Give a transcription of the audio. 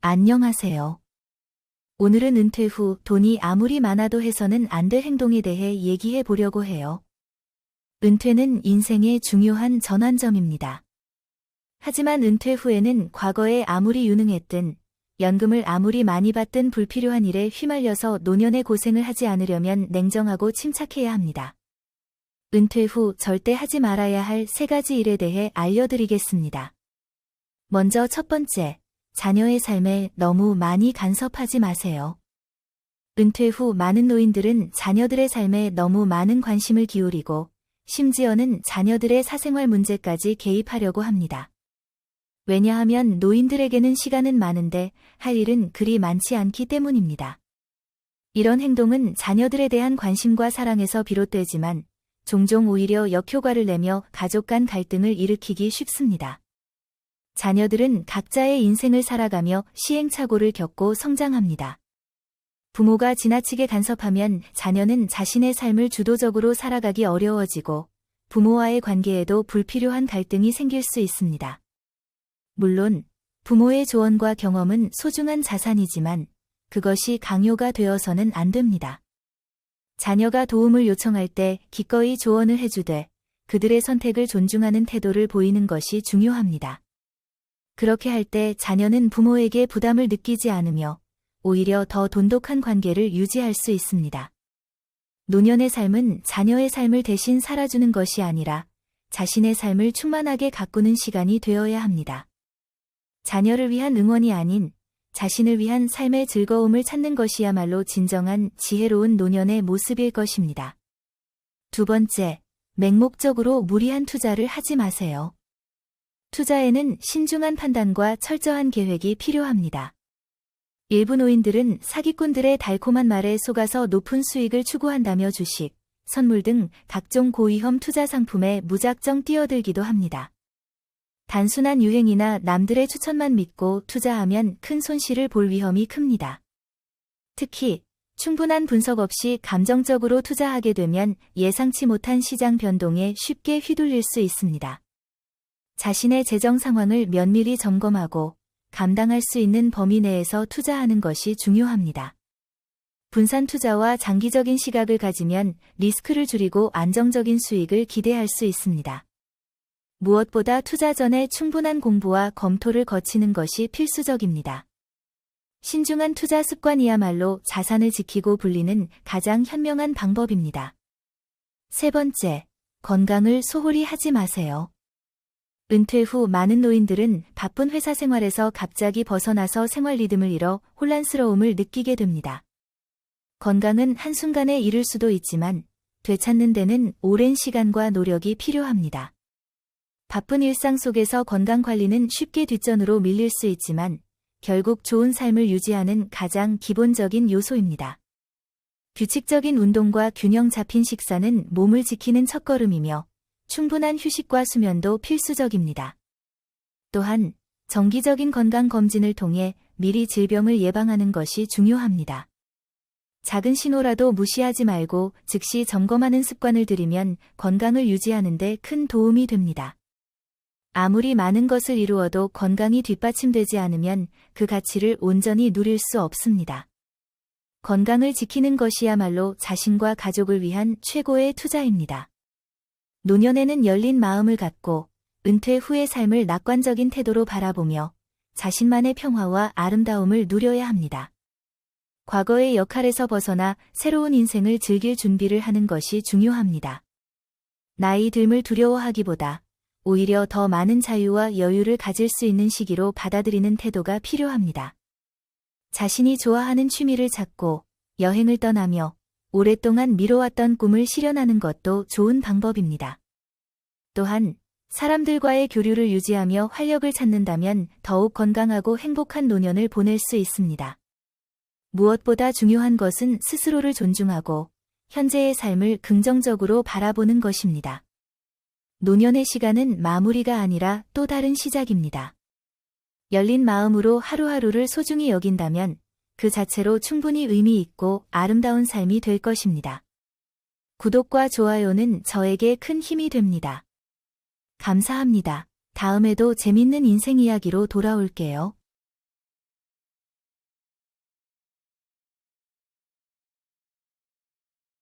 안녕하세요. 오늘은 은퇴 후 돈이 아무리 많아도 해서는 안 될 행동에 대해 얘기해 보려고 해요. 은퇴는 인생의 중요한 전환점입니다. 하지만 은퇴 후에는 과거에 아무리 유능했든 연금을 아무리 많이 받든 불필요한 일에 휘말려서 노년의 고생을 하지 않으려면 냉정하고 침착해야 합니다. 은퇴 후 절대 하지 말아야 할 3가지 일에 대해 알려드리겠습니다. 먼저 첫 번째, 자녀의 삶에 너무 많이 간섭하지 마세요. 은퇴 후 많은 노인들은 자녀들의 삶에 너무 많은 관심을 기울이고 심지어는 자녀들의 사생활 문제까지 개입하려고 합니다. 왜냐하면 노인들에게는 시간은 많은데 할 일은 그리 많지 않기 때문입니다. 이런 행동은 자녀들에 대한 관심과 사랑에서 비롯되지만 종종 오히려 역효과를 내며 가족 간 갈등을 일으키기 쉽습니다. 자녀들은 각자의 인생을 살아가며 시행착오를 겪고 성장합니다. 부모가 지나치게 간섭하면 자녀는 자신의 삶을 주도적으로 살아가기 어려워지고 부모와의 관계에도 불필요한 갈등이 생길 수 있습니다. 물론 부모의 조언과 경험은 소중한 자산이지만 그것이 강요가 되어서는 안 됩니다. 자녀가 도움을 요청할 때 기꺼이 조언을 해주되 그들의 선택을 존중하는 태도를 보이는 것이 중요합니다. 그렇게 할 때 자녀는 부모에게 부담을 느끼지 않으며 오히려 더 돈독한 관계를 유지할 수 있습니다. 노년의 삶은 자녀의 삶을 대신 살아주는 것이 아니라 자신의 삶을 충만하게 가꾸는 시간이 되어야 합니다. 자녀를 위한 응원이 아닌 자신을 위한 삶의 즐거움을 찾는 것이야말로 진정한 지혜로운 노년의 모습일 것입니다. 두 번째, 맹목적으로 무리한 투자를 하지 마세요. 투자에는 신중한 판단과 철저한 계획이 필요합니다. 일부 노인들은 사기꾼들의 달콤한 말에 속아서 높은 수익을 추구한다며 주식, 선물 등 각종 고위험 투자 상품에 무작정 뛰어들기도 합니다. 단순한 유행이나 남들의 추천만 믿고 투자하면 큰 손실을 볼 위험이 큽니다. 특히 충분한 분석 없이 감정적으로 투자하게 되면 예상치 못한 시장 변동에 쉽게 휘둘릴 수 있습니다. 자신의 재정 상황을 면밀히 점검하고 감당할 수 있는 범위 내에서 투자하는 것이 중요합니다. 분산 투자와 장기적인 시각을 가지면 리스크를 줄이고 안정적인 수익을 기대할 수 있습니다. 무엇보다 투자 전에 충분한 공부와 검토를 거치는 것이 필수적입니다. 신중한 투자 습관이야말로 자산을 지키고 불리는 가장 현명한 방법입니다. 세 번째, 건강을 소홀히 하지 마세요. 은퇴 후 많은 노인들은 바쁜 회사 생활에서 갑자기 벗어나서 생활 리듬을 잃어 혼란스러움을 느끼게 됩니다. 건강은 한순간에 잃을 수도 있지만 되찾는 데는 오랜 시간과 노력이 필요합니다. 바쁜 일상 속에서 건강 관리는 쉽게 뒷전으로 밀릴 수 있지만 결국 좋은 삶을 유지하는 가장 기본적인 요소입니다. 규칙적인 운동과 균형 잡힌 식사는 몸을 지키는 첫걸음이며 충분한 휴식과 수면도 필수적입니다. 또한 정기적인 건강검진을 통해 미리 질병을 예방하는 것이 중요합니다. 작은 신호라도 무시하지 말고 즉시 점검하는 습관을 들이면 건강을 유지하는 데 큰 도움이 됩니다. 아무리 많은 것을 이루어도 건강이 뒷받침되지 않으면 그 가치를 온전히 누릴 수 없습니다. 건강을 지키는 것이야말로 자신과 가족을 위한 최고의 투자입니다. 노년에는 열린 마음을 갖고 은퇴 후의 삶을 낙관적인 태도로 바라보며 자신만의 평화와 아름다움을 누려야 합니다. 과거의 역할에서 벗어나 새로운 인생을 즐길 준비를 하는 것이 중요합니다. 나이 듦을 두려워하기보다 오히려 더 많은 자유와 여유를 가질 수 있는 시기로 받아들이는 태도가 필요합니다. 자신이 좋아하는 취미를 찾고 여행을 떠나며 오랫동안 미뤄왔던 꿈을 실현하는 것도 좋은 방법입니다. 또한 사람들과의 교류를 유지하며 활력을 찾는다면 더욱 건강하고 행복한 노년을 보낼 수 있습니다. 무엇보다 중요한 것은 스스로를 존중하고 현재의 삶을 긍정적으로 바라보는 것입니다. 노년의 시간은 마무리가 아니라 또 다른 시작입니다. 열린 마음으로 하루하루를 소중히 여긴다면 그 자체로 충분히 의미 있고 아름다운 삶이 될 것입니다. 구독과 좋아요는 저에게 큰 힘이 됩니다. 감사합니다. 다음에도 재밌는 인생 이야기로 돌아올게요.